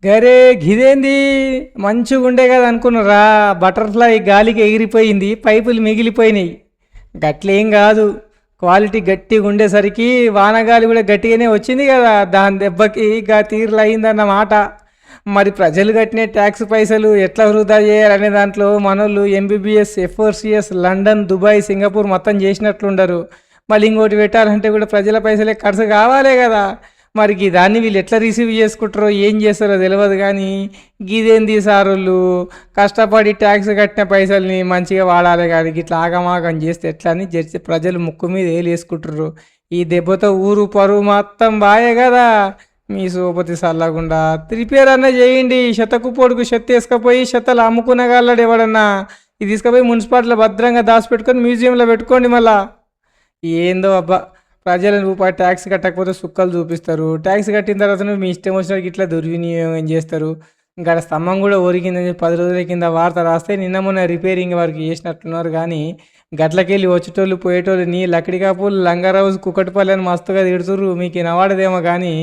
గరే గిదేంది మంచిగుండే కదా అనుకున్నారా? బటర్ఫ్లై గాలికి ఎగిరిపోయింది, పైపులు మిగిలిపోయినాయి. గట్లేం కాదు, క్వాలిటీ గట్టిగా ఉండేసరికి వానగాలి కూడా గట్టిగానే వచ్చింది కదా, దాని దెబ్బకి గా తీరులు అయిందన్నమాట. మరి ప్రజలు కట్టిన ట్యాక్స్ పైసలు ఎట్లా వృధా చేయాలనే దాంట్లో మనోళ్ళు ఎంబీబీఎస్, ఎఫ్ఓర్సిఎస్, లండన్, దుబాయ్, సింగపూర్ మొత్తం చేసినట్లుండరు. మళ్ళీ ఇంకోటి పెట్టాలంటే కూడా ప్రజల పైసలే ఖర్చు కావాలే కదా. మరి దాన్ని వీళ్ళు ఎట్లా రిసీవ్ చేసుకుంటారో ఏం చేస్తారో తెలియదు. కానీ గిదేంది సారోళ్ళు కష్టపడి ట్యాక్స్ కట్టిన పైసల్ని మంచిగా వాడాలి, కానీ ఇట్లా ఆగమాగం చేస్తే ఎట్లా అని ప్రజలు ముక్కు మీద వేలేసుకుంటారు. ఈ దెబ్బతో ఊరు పరువు మొత్తం బాయే కదా. మీ సోపతి సల్లగుండా రిపేర్ అన్నా చేయండి. శతకు పొడుగు చెత్త వేసుకపోయి చెత్తలు అమ్ముకునగలడు ఎవడన్నా. ఇది తీసుకుపోయి మున్సిపాలిటీలో భద్రంగా దాచిపెట్టుకొని మ్యూజియంలో పెట్టుకోండి. మళ్ళా ఏందో అబ్బా, ప్రజలు రూపాయి ట్యాక్స్ కట్టకపోతే సుక్కలు చూపిస్తారు. ట్యాక్స్ కట్టిన తర్వాత మీ ఇష్టం వచ్చినట్టు ఇట్లా దుర్వినియోగం చేస్తారు. ఇంకా స్తంభం కూడా ఒరిగిందని 10 రోజుల కింద వార్త రాస్తే నిన్న మొన్న రిపేరింగ్ వరకు చేసినట్లున్నారు. కానీ గట్లకెళ్ళి వచ్చేటోళ్ళు పోయేటోళ్ళు నీ లక్కడికాపులు లంగారాజు కుక్కటిపల్లి అని మస్తుగా తిడుతుర్రు. మీకు వినవాడదేమో కానీ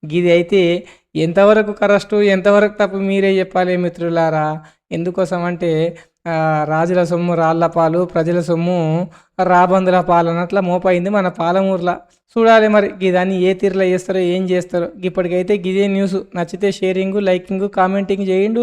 గిది అయితే ఎంతవరకు కరెక్టు ఎంతవరకు తప్పు మీరే చెప్పాలి మిత్రులారా. ఎందుకోసం అంటే రాజుల సొమ్ము రాళ్ల పాలు, ప్రజల సొమ్ము రాబందుల పాలు అన్నట్లా మోపైంది మన పాలమూరులా. చూడాలి మరి గిదాన్ని ఏ తీరులో చేస్తారో ఏం చేస్తారో. ఇప్పటికైతే గిదే న్యూస్. నచ్చితే షేరింగు, లైకింగు, కామెంటింగ్ చేయండి.